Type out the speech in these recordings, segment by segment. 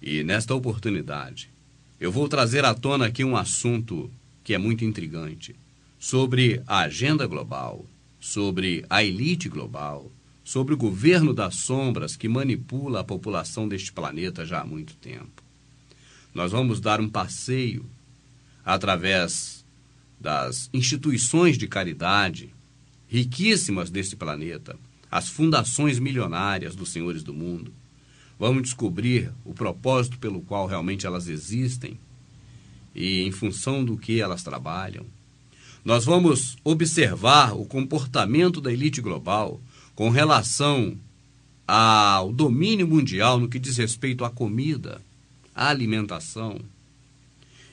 E nesta oportunidade, eu vou trazer à tona aqui um assunto que é muito intrigante, sobre a agenda global, sobre a elite global, sobre o governo das sombras que manipula a população deste planeta já há muito tempo. Nós vamos dar um passeio através das instituições de caridade riquíssimas desse planeta, as fundações milionárias dos senhores do mundo. Vamos descobrir o propósito pelo qual realmente elas existem e em função do que elas trabalham. Nós vamos observar o comportamento da elite global com relação ao domínio mundial no que diz respeito à comida, à alimentação.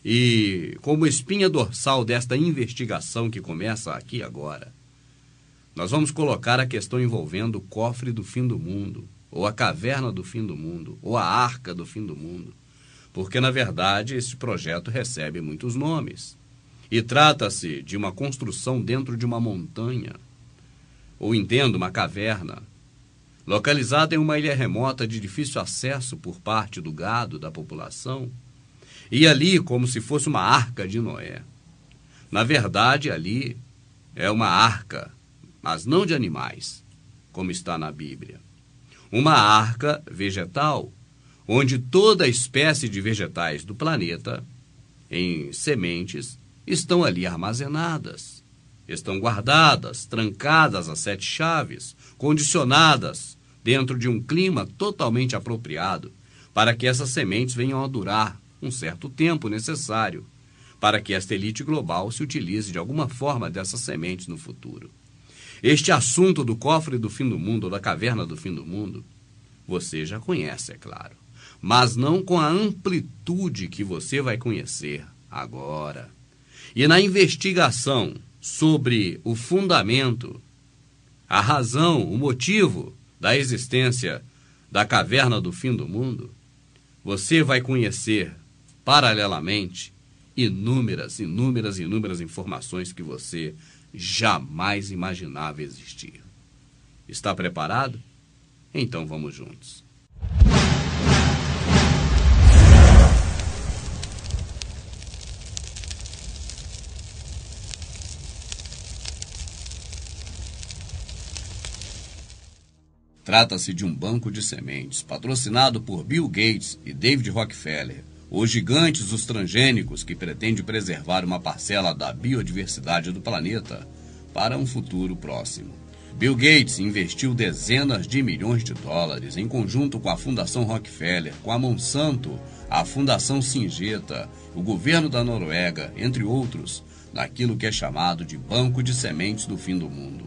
E como espinha dorsal desta investigação que começa aqui agora, nós vamos colocar a questão envolvendo o cofre do fim do mundo, ou a caverna do fim do mundo, ou a arca do fim do mundo. Porque, na verdade, esse projeto recebe muitos nomes. E trata-se de uma construção dentro de uma montanha, ou entendo, uma caverna, localizada em uma ilha remota de difícil acesso por parte do gado da população, e ali como se fosse uma arca de Noé. Na verdade, ali é uma arca, mas não de animais, como está na Bíblia. Uma arca vegetal, onde toda a espécie de vegetais do planeta, em sementes, estão ali armazenadas, estão guardadas, trancadas a 7 chaves, condicionadas dentro de um clima totalmente apropriado para que essas sementes venham a durar um certo tempo necessário para que esta elite global se utilize de alguma forma dessas sementes no futuro. Este assunto do cofre do fim do mundo, ou da caverna do fim do mundo, você já conhece, é claro, mas não com a amplitude que você vai conhecer agora. E na investigação sobre o fundamento, a razão, o motivo da existência da caverna do fim do mundo, você vai conhecer, paralelamente, inúmeras informações que você jamais imaginava existir. Está preparado? Então vamos juntos. Trata-se de um banco de sementes patrocinado por Bill Gates e David Rockefeller, os gigantes dos transgênicos que pretendem preservar uma parcela da biodiversidade do planeta para um futuro próximo. Bill Gates investiu dezenas de milhões de dólares em conjunto com a Fundação Rockefeller, com a Monsanto, a Fundação Syngenta, o governo da Noruega, entre outros, naquilo que é chamado de Banco de Sementes do Fim do Mundo.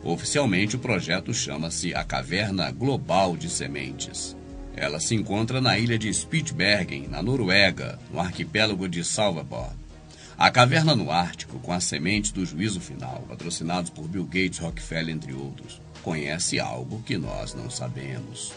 Oficialmente, o projeto chama-se a Caverna Global de Sementes. Ela se encontra na ilha de Spitsbergen, na Noruega, no arquipélago de Svalbard. A caverna no Ártico, com as sementes do juízo final, patrocinados por Bill Gates, Rockefeller, entre outros, conhece algo que nós não sabemos.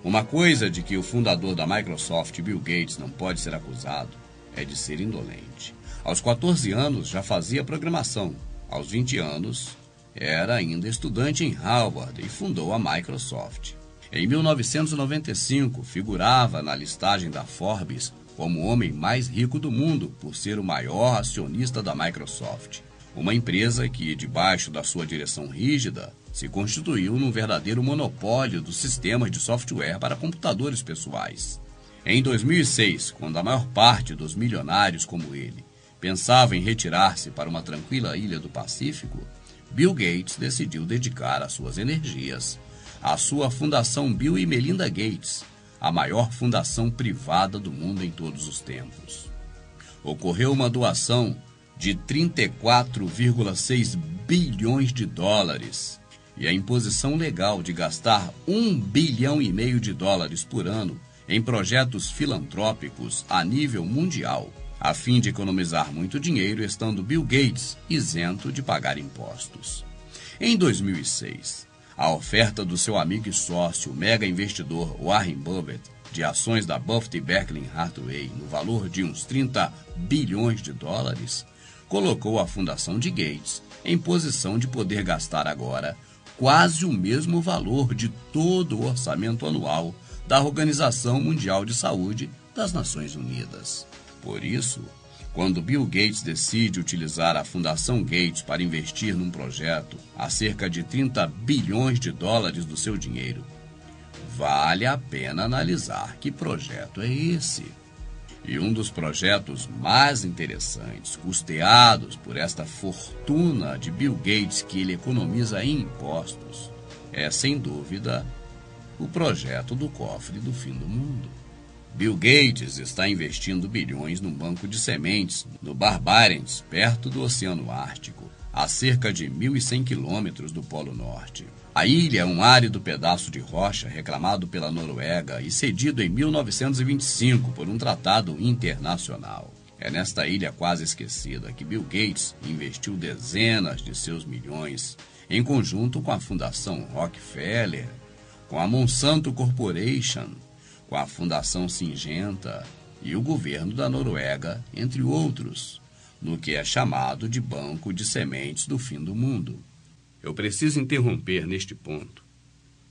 Uma coisa de que o fundador da Microsoft, Bill Gates, não pode ser acusado é de ser indolente. Aos 14 anos já fazia programação. Aos 20 anos era ainda estudante em Harvard e fundou a Microsoft. Em 1995, figurava na listagem da Forbes como o homem mais rico do mundo por ser o maior acionista da Microsoft, uma empresa que, debaixo da sua direção rígida, se constituiu num verdadeiro monopólio dos sistemas de software para computadores pessoais. Em 2006, quando a maior parte dos milionários como ele pensava em retirar-se para uma tranquila ilha do Pacífico, Bill Gates decidiu dedicar as suas energias à sua fundação Bill e Melinda Gates, a maior fundação privada do mundo em todos os tempos. Ocorreu uma doação de 34,6 bilhões de dólares e a imposição legal de gastar 1,5 bilhão de dólares por ano em projetos filantrópicos a nível mundial, a fim de economizar muito dinheiro, estando Bill Gates isento de pagar impostos. Em 2006, a oferta do seu amigo e sócio, mega investidor Warren Buffett, de ações da Buffett e Berkshire Hathaway no valor de uns 30 bilhões de dólares, colocou a fundação de Gates em posição de poder gastar agora quase o mesmo valor de todo o orçamento anual da Organização Mundial de Saúde das Nações Unidas. Por isso, quando Bill Gates decide utilizar a Fundação Gates para investir num projeto a cerca de 30 bilhões de dólares do seu dinheiro, vale a pena analisar que projeto é esse. E um dos projetos mais interessantes, custeados por esta fortuna de Bill Gates que ele economiza em impostos, é, sem dúvida, o projeto do cofre do fim do mundo. Bill Gates está investindo bilhões num banco de sementes no Bar Barents, perto do Oceano Ártico, a cerca de 1.100 quilômetros do Polo Norte. A ilha é um árido pedaço de rocha reclamado pela Noruega e cedido em 1925 por um tratado internacional. É nesta ilha quase esquecida que Bill Gates investiu dezenas de seus milhões em conjunto com a Fundação Rockefeller, com a Monsanto Corporation, com a Fundação Syngenta e o governo da Noruega, entre outros, no que é chamado de Banco de Sementes do Fim do Mundo. Eu preciso interromper neste ponto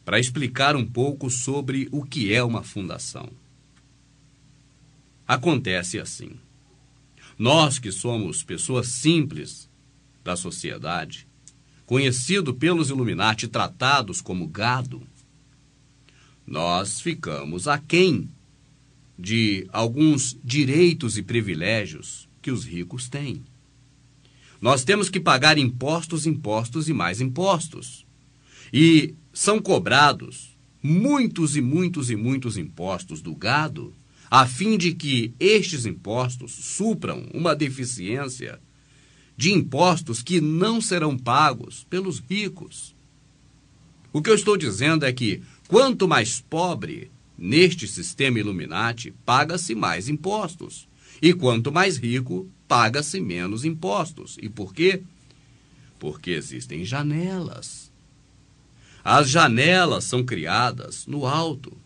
para explicar um pouco sobre o que é uma fundação. Acontece assim. Nós que somos pessoas simples da sociedade, conhecidos pelos Illuminati tratados como gado, nós ficamos aquém de alguns direitos e privilégios que os ricos têm. Nós temos que pagar impostos, impostos e mais impostos. E são cobrados muitos e muitos e muitos impostos do gado, a fim de que estes impostos supram uma deficiência de impostos que não serão pagos pelos ricos. O que eu estou dizendo é que, quanto mais pobre neste sistema Illuminati, paga-se mais impostos. E quanto mais rico, paga-se menos impostos. E por quê? Porque existem janelas. As janelas são criadas no alto.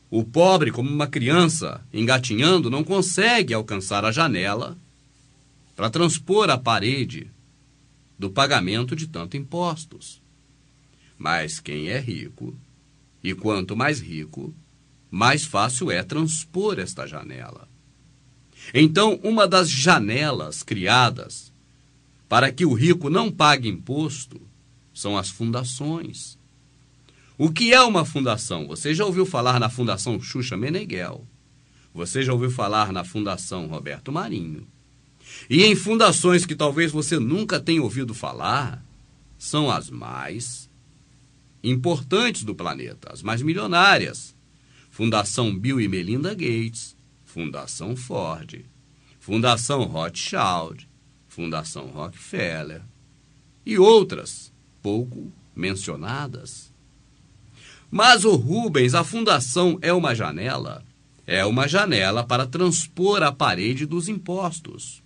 O pobre, como uma criança engatinhando, não consegue alcançar a janela para transpor a parede do pagamento de tanto impostos. Mas quem é rico, e quanto mais rico, mais fácil é transpor esta janela. Então, uma das janelas criadas para que o rico não pague imposto são as fundações. O que é uma fundação? Você já ouviu falar na Fundação Xuxa Meneghel. Você já ouviu falar na Fundação Roberto Marinho. E em fundações que talvez você nunca tenha ouvido falar, são as mais importantes do planeta, as mais milionárias. Fundação Bill e Melinda Gates, Fundação Ford, Fundação Rothschild, Fundação Rockefeller e outras pouco mencionadas. Mas, o Rubens, a fundação é uma janela? É uma janela para transpor a parede dos impostos.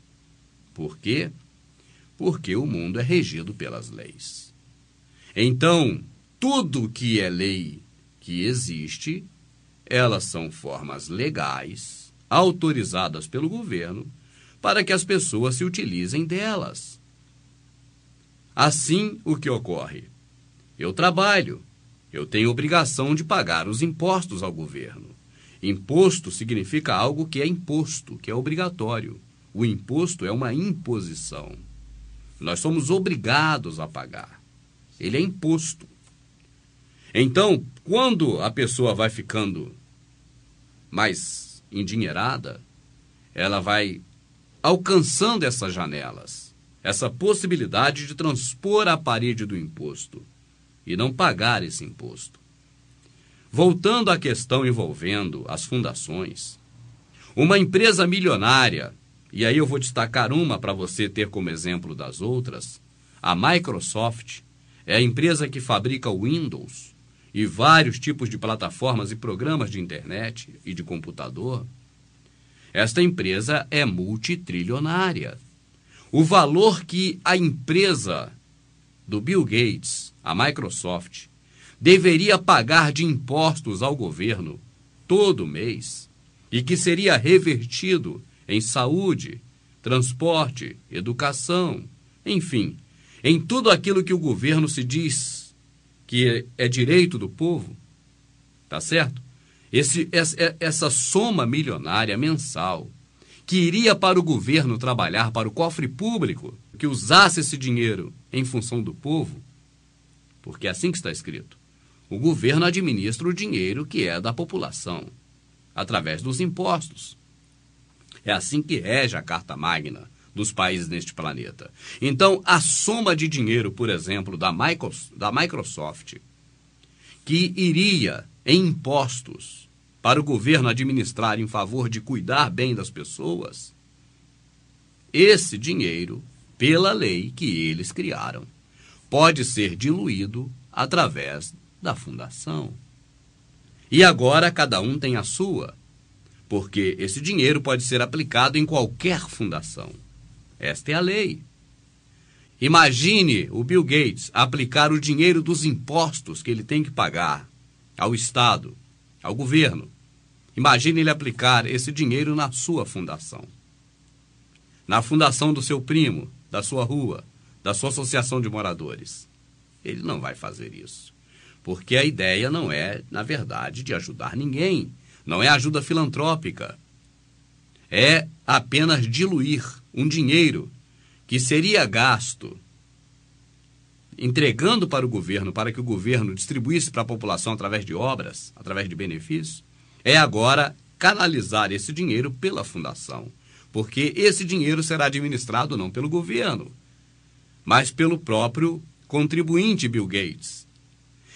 Por quê? Porque o mundo é regido pelas leis. Então, tudo que é lei que existe, elas são formas legais, autorizadas pelo governo, para que as pessoas se utilizem delas. Assim, o que ocorre? Eu trabalho, eu tenho obrigação de pagar os impostos ao governo. Imposto significa algo que é imposto, que é obrigatório. O imposto é uma imposição. Nós somos obrigados a pagar. Ele é imposto. Então, quando a pessoa vai ficando mais endinheirada, ela vai alcançando essas janelas, essa possibilidade de transpor a parede do imposto e não pagar esse imposto. Voltando à questão envolvendo as fundações, uma empresa milionária, e aí eu vou destacar uma para você ter como exemplo das outras, a Microsoft é a empresa que fabrica o Windows e vários tipos de plataformas e programas de internet e de computador. Esta empresa é multitrilionária. O valor que a empresa do Bill Gates, a Microsoft, deveria pagar de impostos ao governo todo mês e que seria revertido em saúde, transporte, educação, enfim, em tudo aquilo que o governo se diz que é direito do povo, tá certo? essa soma milionária mensal que iria para o governo trabalhar, para o cofre público, que usasse esse dinheiro em função do povo, porque é assim que está escrito. O governo administra o dinheiro que é da população, através dos impostos. É assim que rege a Carta Magna dos países neste planeta. Então, a soma de dinheiro, por exemplo, da Microsoft, que iria em impostos para o governo administrar em favor de cuidar bem das pessoas, esse dinheiro, pela lei que eles criaram, pode ser diluído através da fundação. E agora cada um tem a sua, porque esse dinheiro pode ser aplicado em qualquer fundação. Esta é a lei. Imagine o Bill Gates aplicar o dinheiro dos impostos que ele tem que pagar ao Estado, ao governo. Imagine ele aplicar esse dinheiro na sua fundação. Na fundação do seu primo, da sua rua, da sua associação de moradores. Ele não vai fazer isso. Porque a ideia não é, na verdade, de ajudar ninguém. Não é ajuda filantrópica. É apenas diluir um dinheiro que seria gasto entregando para o governo, para que o governo distribuísse para a população através de obras, através de benefícios, é agora canalizar esse dinheiro pela fundação. Porque esse dinheiro será administrado não pelo governo, mas pelo próprio contribuinte Bill Gates.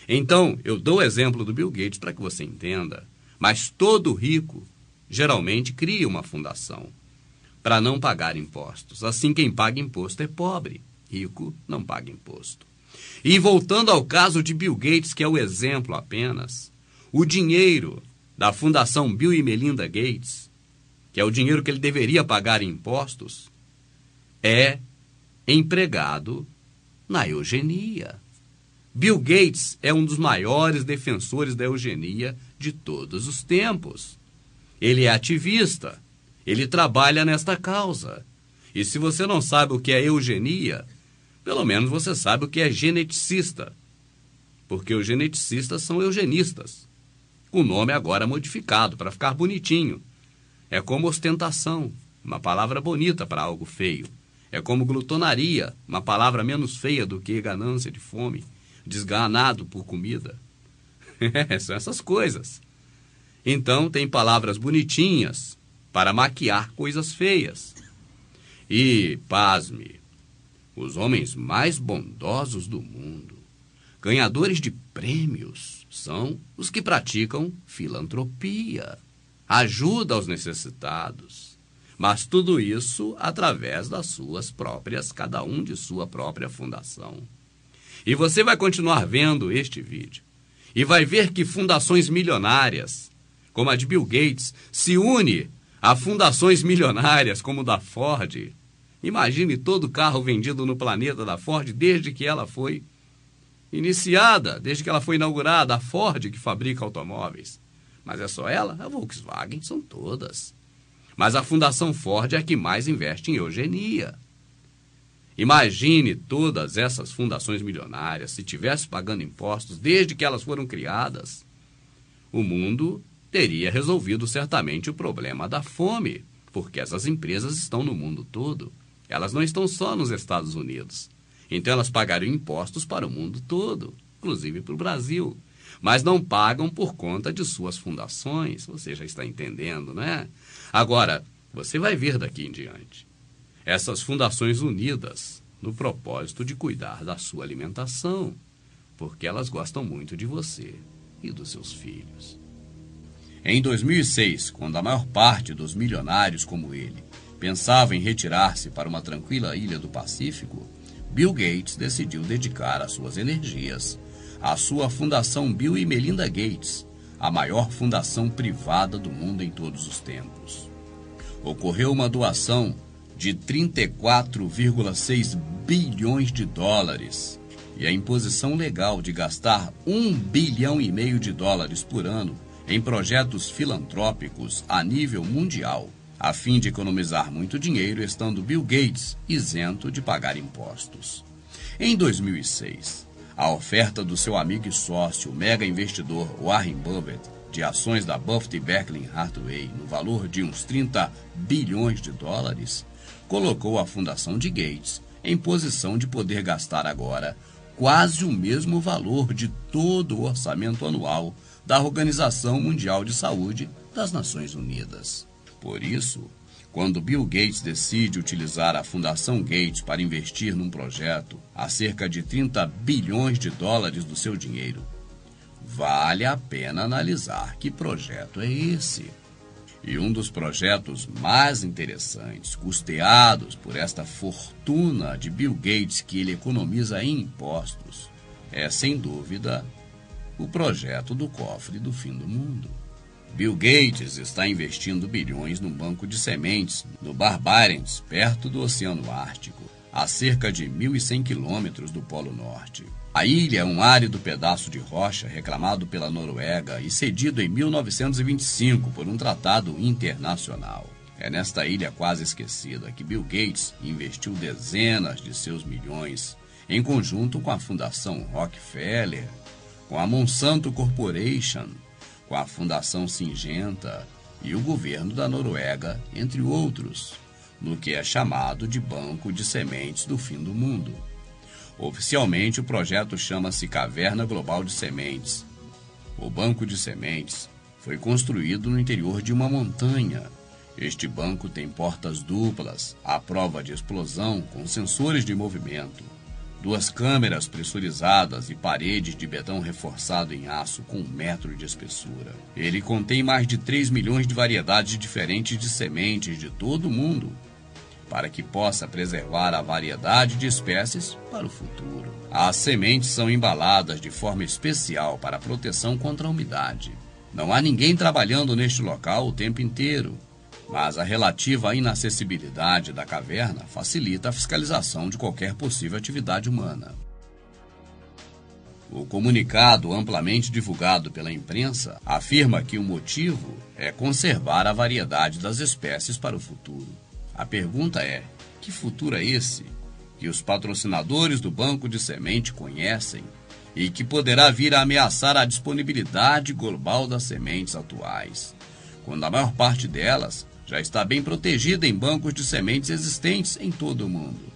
Então, eu dou o exemplo do Bill Gates para que você entenda, mas todo rico geralmente cria uma fundação para não pagar impostos. Assim, quem paga imposto é pobre, rico não paga imposto. E voltando ao caso de Bill Gates, que é o exemplo apenas, o dinheiro da Fundação Bill e Melinda Gates, que é o dinheiro que ele deveria pagar em impostos, é empregado na eugenia. Bill Gates é um dos maiores defensores da eugenia de todos os tempos. Ele é ativista, ele trabalha nesta causa. E se você não sabe o que é eugenia, pelo menos você sabe o que é geneticista. Porque os geneticistas são eugenistas. O nome agora modificado para ficar bonitinho. É como ostentação, uma palavra bonita para algo feio. É como glutonaria, uma palavra menos feia do que ganância de fome, desganado por comida. São essas coisas. Então, tem palavras bonitinhas para maquiar coisas feias. E, pasme, os homens mais bondosos do mundo, ganhadores de prêmios, são os que praticam filantropia, ajuda aos necessitados. Mas tudo isso através das suas próprias, cada um de sua própria fundação. E você vai continuar vendo este vídeo e vai ver que fundações milionárias, como a de Bill Gates, se une a fundações milionárias como a da Ford. Imagine todo o carro vendido no planeta da Ford desde que ela foi iniciada, desde que ela foi inaugurada, a Ford que fabrica automóveis. Mas é só ela? A Volkswagen são todas. Mas a Fundação Ford é a que mais investe em eugenia. Imagine todas essas fundações milionárias, se tivesse pagando impostos desde que elas foram criadas. O mundo teria resolvido certamente o problema da fome, porque essas empresas estão no mundo todo. Elas não estão só nos Estados Unidos. Então elas pagariam impostos para o mundo todo, inclusive para o Brasil. Mas não pagam por conta de suas fundações. Você já está entendendo, né? Agora, você vai ver daqui em diante essas fundações unidas no propósito de cuidar da sua alimentação, porque elas gostam muito de você e dos seus filhos. Em 2006, quando a maior parte dos milionários como ele pensava em retirar-se para uma tranquila ilha do Pacífico, Bill Gates decidiu dedicar as suas energias à sua Fundação Bill e Melinda Gates, a maior fundação privada do mundo em todos os tempos. Ocorreu uma doação de 34,6 bilhões de dólares e a imposição legal de gastar 1,5 bilhão de dólares por ano em projetos filantrópicos a nível mundial, a fim de economizar muito dinheiro, estando Bill Gates isento de pagar impostos. Em 2006, a oferta do seu amigo e sócio, mega investidor Warren Buffett, de ações da Buffett e Berkshire Hathaway no valor de uns 30 bilhões de dólares, colocou a fundação de Gates em posição de poder gastar agora quase o mesmo valor de todo o orçamento anual da Organização Mundial de Saúde das Nações Unidas. Por isso, quando Bill Gates decide utilizar a Fundação Gates para investir num projeto a cerca de 30 bilhões de dólares do seu dinheiro, vale a pena analisar que projeto é esse. E um dos projetos mais interessantes, custeados por esta fortuna de Bill Gates que ele economiza em impostos, é, sem dúvida, o projeto do cofre do fim do mundo. Bill Gates está investindo bilhões num banco de sementes no Bar Barents, perto do Oceano Ártico, a cerca de 1.100 quilômetros do Polo Norte. A ilha é um árido pedaço de rocha reclamado pela Noruega e cedido em 1925 por um tratado internacional. É nesta ilha quase esquecida que Bill Gates investiu dezenas de seus milhões, em conjunto com a Fundação Rockefeller, com a Monsanto Corporation, com a Fundação Syngenta e o governo da Noruega, entre outros, no que é chamado de Banco de Sementes do Fim do Mundo. Oficialmente, o projeto chama-se Caverna Global de Sementes. O banco de sementes foi construído no interior de uma montanha. Este banco tem portas duplas, à prova de explosão, com sensores de movimento, 2 câmeras pressurizadas e paredes de betão reforçado em aço com 1 metro de espessura. Ele contém mais de 3 milhões de variedades diferentes de sementes de todo o mundo, para que possa preservar a variedade de espécies para o futuro. As sementes são embaladas de forma especial para proteção contra a umidade. Não há ninguém trabalhando neste local o tempo inteiro, mas a relativa inacessibilidade da caverna facilita a fiscalização de qualquer possível atividade humana. O comunicado, amplamente divulgado pela imprensa, afirma que o motivo é conservar a variedade das espécies para o futuro. A pergunta é, que futuro é esse que os patrocinadores do banco de semente conhecem e que poderá vir a ameaçar a disponibilidade global das sementes atuais, quando a maior parte delas já está bem protegida em bancos de sementes existentes em todo o mundo?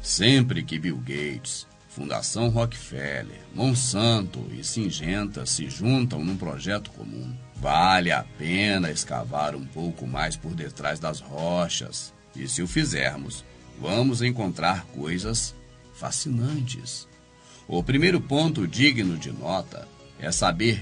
Sempre que Bill Gates, Fundação Rockefeller, Monsanto e Syngenta se juntam num projeto comum, vale a pena escavar um pouco mais por detrás das rochas. E se o fizermos, vamos encontrar coisas fascinantes. O primeiro ponto digno de nota é saber